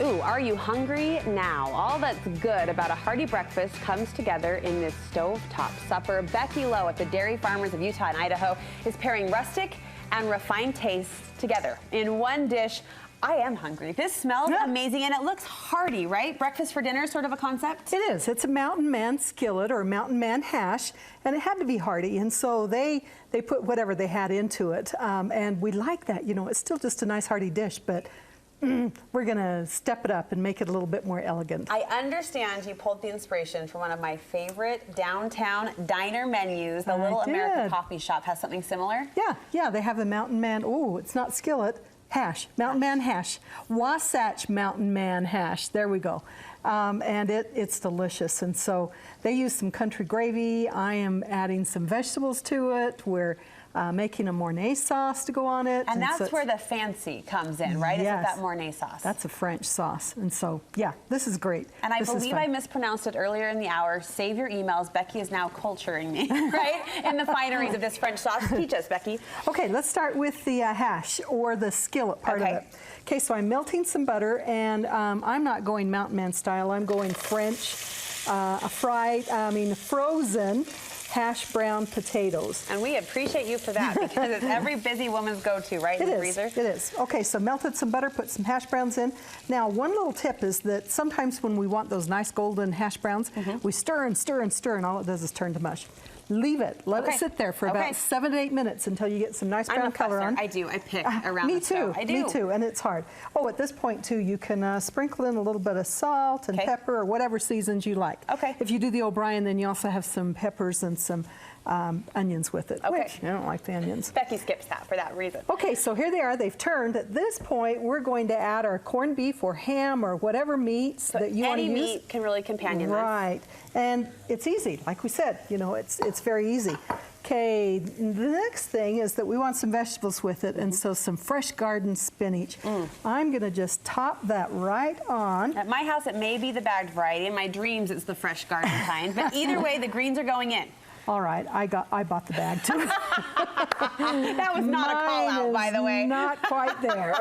Ooh, are you hungry now? All that's good about a hearty breakfast comes together in this stovetop supper. Becky Low at the Dairy Farmers of Utah and Idaho is pairing rustic and refined tastes together in one dish. I am hungry. This smells amazing and it looks hearty, right? Breakfast for dinner sort of a concept? It is. It's a Mountain Man skillet or Mountain Man hash, and it had to be hearty, and so they put whatever they had into it, and we like that. You know, it's still just a nice hearty dish, but we're going to step it up and make it a little bit more elegant. I understand you pulled the inspiration from one of my favorite downtown diner menus. The Little American Coffee Shop has something similar? Yeah, they have the Mountain Man. Oh, it's not skillet. Hash, Mountain Man hash, Wasatch Mountain Man hash. There we go. And it's delicious. And so they use some country gravy. I am adding some vegetables to it. We're making a Mornay sauce to go on it. And that's where the fancy comes in, right? Yes. Is that Mornay sauce? That's a French sauce. And so, yeah, this is great. And I believe I mispronounced it earlier in the hour. Save your emails. Becky is now culturing me, right? In the fineries of this French sauce. Teach us, Becky. Okay, let's start with the hash or the skillet part of it. Okay, so I'm melting some butter, and I'm not going Mountain Man style. I'm going French, frozen hash brown potatoes. And we appreciate you for that because it's every busy woman's go-to, right? In the freezer? It is. Okay, so melted some butter, put some hash browns in. Now, one little tip is that sometimes when we want those nice golden hash browns, we stir and stir and stir, and all it does is turn to mush. Leave it. Let it sit there for about 7 to 8 minutes until you get some nice brown color on. I do. I pick around the stove. Me too, and it's hard. Oh, at this point, too, you can sprinkle in a little bit of salt and pepper or whatever seasons you like. Okay. If you do the O'Brien, then you also have some peppers and some onions with it, which I don't like the onions. Becky skips that for that reason. Okay, so here they are. They've turned. At this point, we're going to add our corned beef or ham or whatever meats that you want to use. Any meat can really companion this. Right, and it's easy. Like we said, you know, it's very easy. Okay, the next thing is that we want some vegetables with it, and so some fresh garden spinach. I'm going to just top that right on. At my house, it may be the bagged variety. In my dreams, it's the fresh garden kind. But either way, the greens are going in. All right, I bought the bag too. That was not a call out, by the way. Not quite there.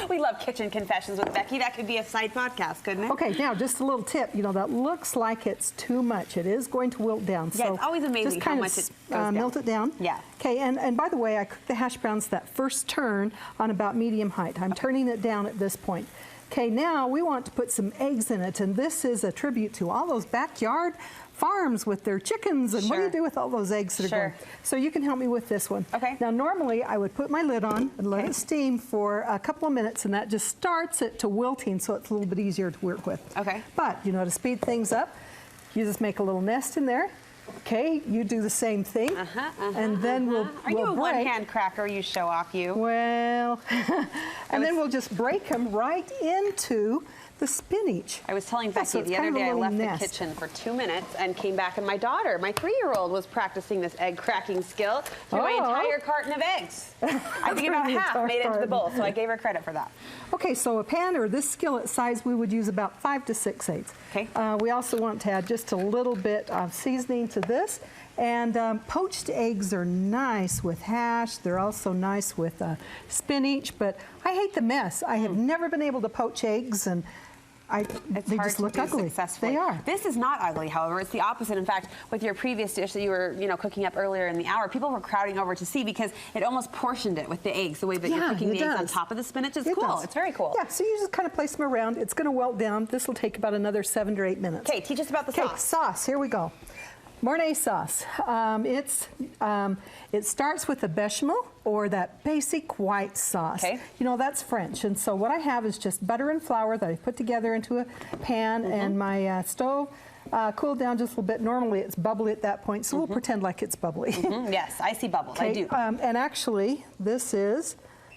We love kitchen confessions with Becky. That could be a side podcast, couldn't it? Okay, now just a little tip. You know, that looks like it's too much. It is going to wilt down. Yeah, so it's always amazing how much it goes down. Melt it down. Yeah. Okay, and by the way, I cooked the hash browns that first turn on about medium height. I'm turning it down at this point. Okay, now we want to put some eggs in it, and this is a tribute to all those backyard farms with their chickens, and what do you do with all those eggs that are going? So you can help me with this one. Okay. Now normally I would put my lid on and let it steam for a couple of minutes, and that just starts it to wilting, so it's a little bit easier to work with. Okay. But you know, to speed things up, you just make a little nest in there. Okay, you do the same thing, and then we'll Are you a one-hand cracker, you show off, you? Well, and then we'll just break them right into the spinach. I was telling Becky the other day I left the kitchen for 2 minutes and came back, and my daughter, my 3-year-old, was practicing this egg cracking skill through my entire carton of eggs. I think about half made it into the bowl, so I gave her credit for that. Okay, so a pan or this skillet size, we would use about 5 to 6 eggs. Okay. We also want to add just a little bit of seasoning to this. And poached eggs are nice with hash. They're also nice with spinach, but I hate the mess. I have never been able to poach eggs, and they just look ugly. They are. This is not ugly, however. It's the opposite. In fact, with your previous dish that you were, cooking up earlier in the hour, people were crowding over to see because it almost portioned it with the eggs. The way that you're cooking the eggs on top of the spinach is cool. It's very cool. Yeah, so you just kind of place them around. It's going to wilt down. This will take about another 7 to 8 minutes. Okay, teach us about the sauce. Okay, sauce. Here we go. Mornay sauce. It starts with a bechamel, or that basic white sauce. Okay. You know, that's French. And so what I have is just butter and flour that I put together into a pan, and my stove cooled down just a little bit. Normally it's bubbly at that point, so we'll pretend like it's bubbly. Yes, I see bubbles. I do. And actually, this is,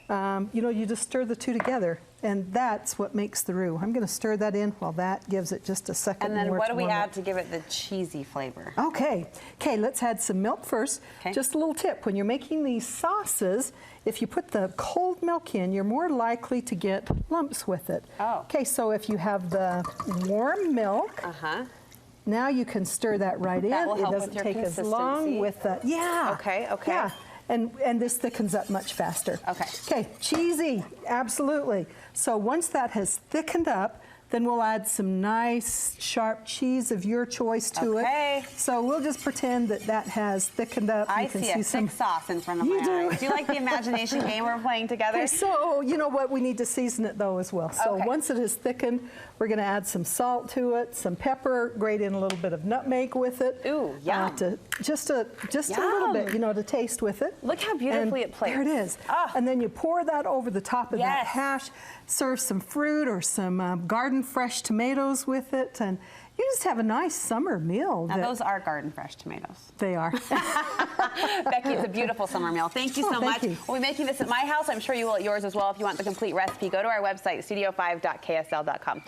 you just stir the two together, and that's what makes the roux. I'm going to stir that in while that gives it just a second. And then what do we add to give it the cheesy flavor? Okay, let's add some milk first. Just a little tip, when you're making these sauces, if you put the cold milk in, you're more likely to get lumps with it. Okay, so if you have the warm milk, now you can stir that right in. That will it help doesn't with your take as long with the, Okay. Yeah. and this thickens up much faster. Okay. Okay, cheesy, absolutely. So once that has thickened up, then we'll add some nice sharp cheese of your choice to it. So we'll just pretend that that has thickened up. I see a thick sauce in front of my eyes. Do you like the imagination game we're playing together? Okay, so you know what? We need to season it though as well. So once it is thickened, we're going to add some salt to it, some pepper, grate in a little bit of nutmeg with it. Ooh, yum. Just a little bit, you know, to taste with it. Look how beautifully it plates. There it is. Oh. And then you pour that over the top of that hash. Serve some fruit or some garden fresh tomatoes with it, and you just have a nice summer meal. Now those are garden fresh tomatoes. They are. Becky, it's a beautiful summer meal. Thank you so much. We'll be making this at my house. I'm sure you will at yours as well. If you want the complete recipe, go to our website, studio5.ksl.com.